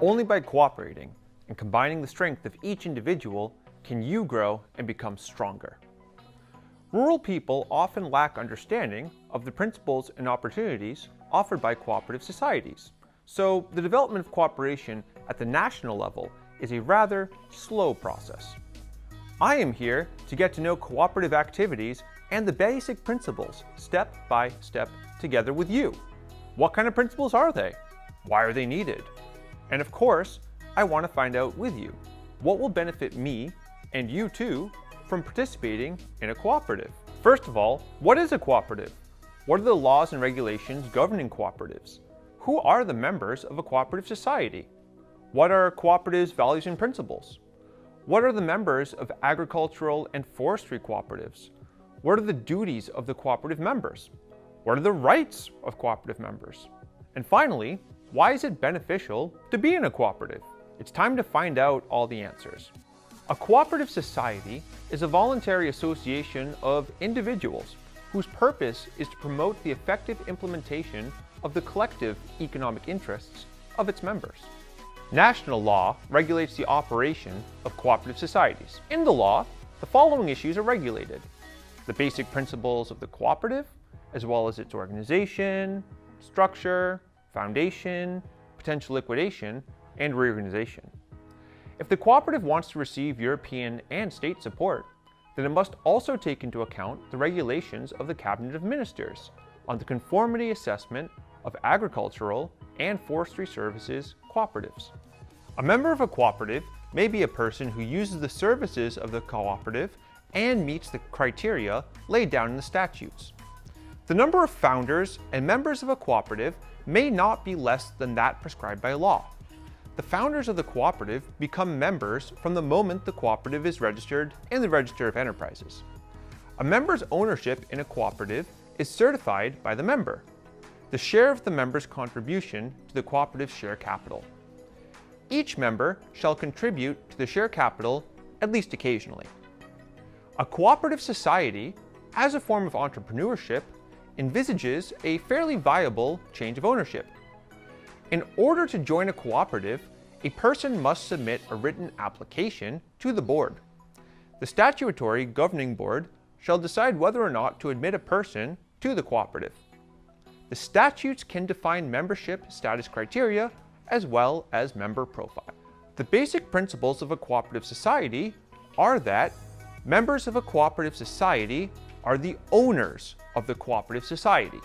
Only by cooperating and combining the strength of each individual can you grow and become stronger. Rural people often lack understanding of the principles and opportunities offered by cooperative societies, so the development of cooperation at the national level is a rather slow process. I am here to get to know cooperative activities and the basic principles step by step together with you. What kind of principles are they? Why are they needed? And of course, I want to find out with you what will benefit me and you too from participating in a cooperative. First of all, what is a cooperative? What are the laws and regulations governing cooperatives? Who are the members of a cooperative society? What are cooperatives' values and principles? What are the members of agricultural and forestry cooperatives? What are the duties of the cooperative members? What are the rights of cooperative members? And finally, why is it beneficial to be in a cooperative? It's time to find out all the answers. A cooperative society is a voluntary association of individuals whose purpose is to promote the effective implementation of the collective economic interests of its members. National law regulates the operation of cooperative societies. In the law, the following issues are regulated: the basic principles of the cooperative, as well as its organization, structure, foundation, potential liquidation, and reorganization. If the cooperative wants to receive European and state support, then it must also take into account the regulations of the Cabinet of Ministers on the conformity assessment of agricultural and forestry services cooperatives. A member of a cooperative may be a person who uses the services of the cooperative and meets the criteria laid down in the statutes. The number of founders and members of a cooperative may not be less than that prescribed by law. The founders of the cooperative become members from the moment the cooperative is registered in the Register of Enterprises. A member's ownership in a cooperative is certified by the member, the share of the member's contribution to the cooperative's share capital. Each member shall contribute to the share capital at least occasionally. A cooperative society, as a form of entrepreneurship, envisages a fairly viable change of ownership. In order to join a cooperative, a person must submit a written application to the board. The statutory governing board shall decide whether or not to admit a person to the cooperative. The statutes can define membership status criteria as well as member profile. The basic principles of a cooperative society are that members of a cooperative society are the owners of the cooperative society.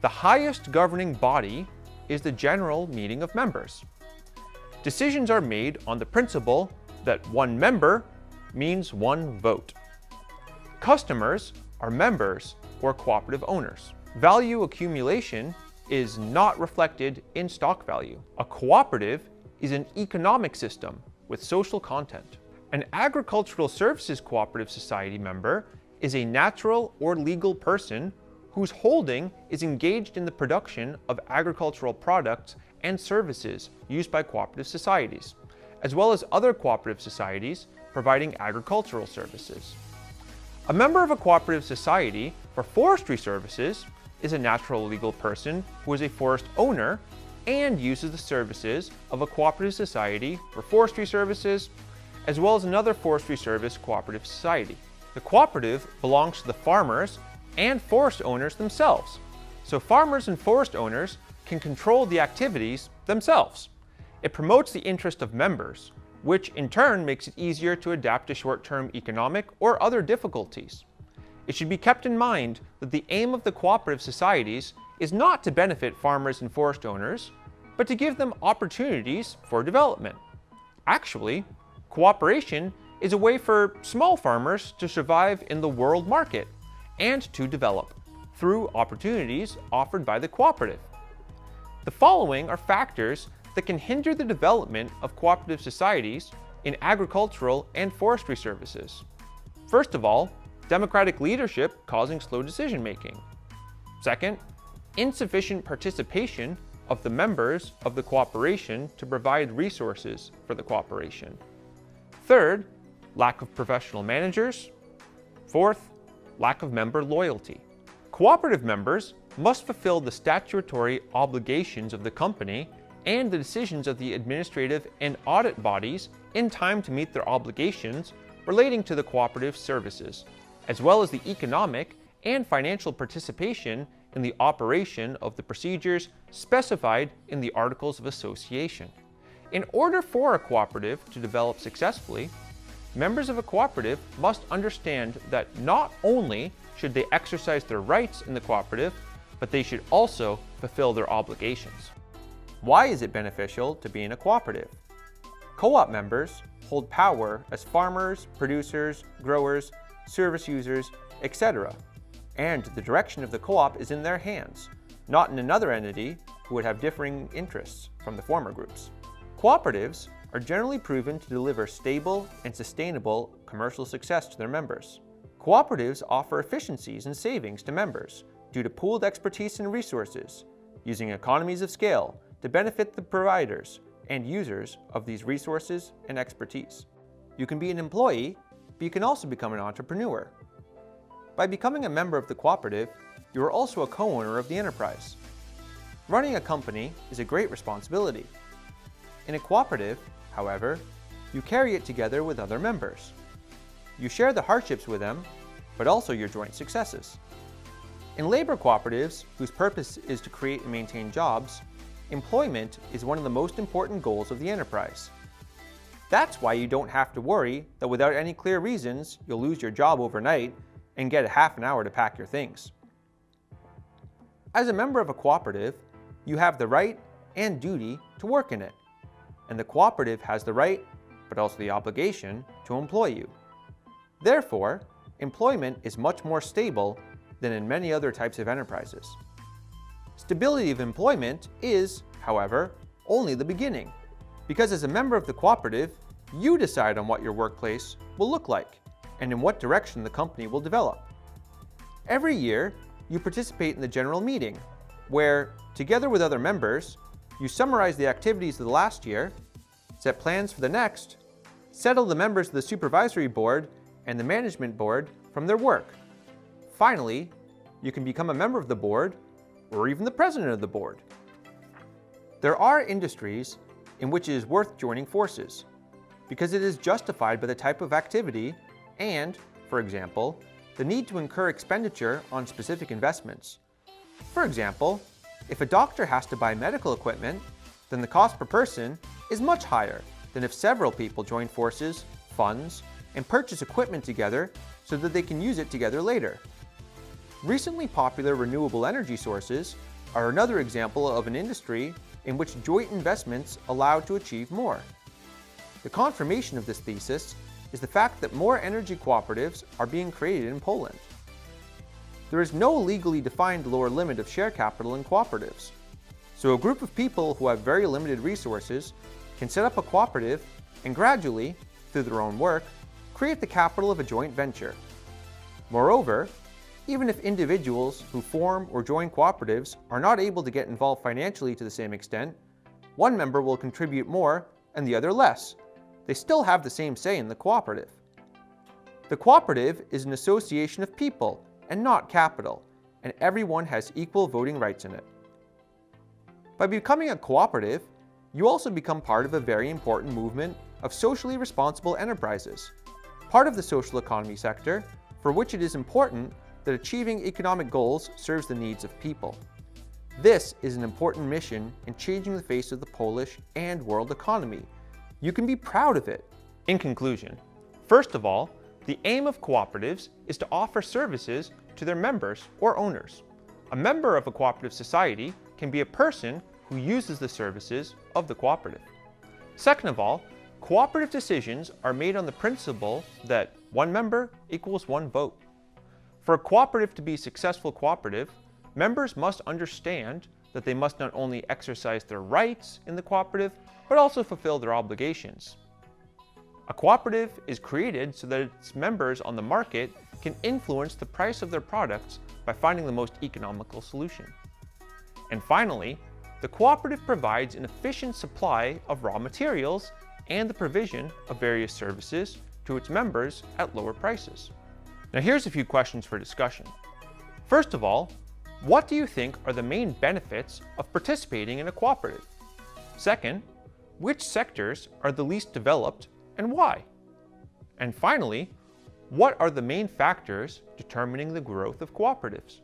The highest governing body is the general meeting of members. Decisions are made on the principle that one member means one vote. Customers are members or cooperative owners. Value accumulation is not reflected in stock value. A cooperative is an economic system with social content. An agricultural services cooperative society member is a natural or legal person whose holding is engaged in the production of agricultural products and services used by cooperative societies, as well as other cooperative societies providing agricultural services. A member of a cooperative society for forestry services is a natural or legal person who is a forest owner and uses the services of a cooperative society for forestry services, as well as another forestry service cooperative society. The cooperative belongs to the farmers and forest owners themselves, so farmers and forest owners can control the activities themselves. It promotes the interest of members, which in turn makes it easier to adapt to short-term economic or other difficulties. It should be kept in mind that the aim of the cooperative societies is not to benefit farmers and forest owners, but to give them opportunities for development. Actually, cooperation is a way for small farmers to survive in the world market and to develop through opportunities offered by the cooperative. The following are factors that can hinder the development of cooperative societies in agricultural and forestry services. First of all, democratic leadership causing slow decision making. Second, insufficient participation of the members of the cooperation to provide resources for the cooperation. Third, lack of professional managers. Fourth, lack of member loyalty. Cooperative members must fulfill the statutory obligations of the company and the decisions of the administrative and audit bodies in time to meet their obligations relating to the cooperative services, as well as the economic and financial participation in the operation of the procedures specified in the Articles of Association. In order for a cooperative to develop successfully, members of a cooperative must understand that not only should they exercise their rights in the cooperative, but they should also fulfill their obligations. Why is it beneficial to be in a cooperative? Co-op members hold power as farmers, producers, growers, service users, etc., and the direction of the co-op is in their hands, not in another entity who would have differing interests from the former groups. Cooperatives are generally proven to deliver stable and sustainable commercial success to their members. Cooperatives offer efficiencies and savings to members due to pooled expertise and resources, using economies of scale to benefit the providers and users of these resources and expertise. You can be an employee, but you can also become an entrepreneur. By becoming a member of the cooperative, you are also a co-owner of the enterprise. Running a company is a great responsibility. In a cooperative, however, you carry it together with other members. You share the hardships with them, but also your joint successes. In labor cooperatives, whose purpose is to create and maintain jobs, employment is one of the most important goals of the enterprise. That's why you don't have to worry that without any clear reasons, you'll lose your job overnight and get a half an hour to pack your things. As a member of a cooperative, you have the right and duty to work in it, and the cooperative has the right, but also the obligation, to employ you. Therefore, employment is much more stable than in many other types of enterprises. Stability of employment is, however, only the beginning, because as a member of the cooperative, you decide on what your workplace will look like and in what direction the company will develop. Every year, you participate in the general meeting, where, together with other members, you summarize the activities of the last year, set plans for the next, settle the members of the supervisory board and the management board from their work. Finally, you can become a member of the board or even the president of the board. There are industries in which it is worth joining forces because it is justified by the type of activity and, for example, the need to incur expenditure on specific investments. For example, if a doctor has to buy medical equipment, then the cost per person is much higher than if several people join forces, funds, and purchase equipment together so that they can use it together later. Recently popular renewable energy sources are another example of an industry in which joint investments allow to achieve more. The confirmation of this thesis is the fact that more energy cooperatives are being created in Poland. There is no legally defined lower limit of share capital in cooperatives, so a group of people who have very limited resources can set up a cooperative and gradually, through their own work, create the capital of a joint venture. Moreover, even if individuals who form or join cooperatives are not able to get involved financially to the same extent, one member will contribute more and the other less. They still have the same say in the cooperative. The cooperative is an association of people and not capital, and everyone has equal voting rights in it. By becoming a cooperative, you also become part of a very important movement of socially responsible enterprises, part of the social economy sector, for which it is important that achieving economic goals serves the needs of people. This is an important mission in changing the face of the Polish and world economy. You can be proud of it. In conclusion, first of all, the aim of cooperatives is to offer services to their members or owners. A member of a cooperative society can be a person who uses the services of the cooperative. Second of all, cooperative decisions are made on the principle that one member equals one vote. For a cooperative to be a successful cooperative, members must understand that they must not only exercise their rights in the cooperative, but also fulfill their obligations. A cooperative is created so that its members on the market can influence the price of their products by finding the most economical solution. And finally, the cooperative provides an efficient supply of raw materials and the provision of various services to its members at lower prices. Now here's a few questions for discussion. First of all, what do you think are the main benefits of participating in a cooperative? Second, which sectors are the least developed and why? And finally, what are the main factors determining the growth of cooperatives?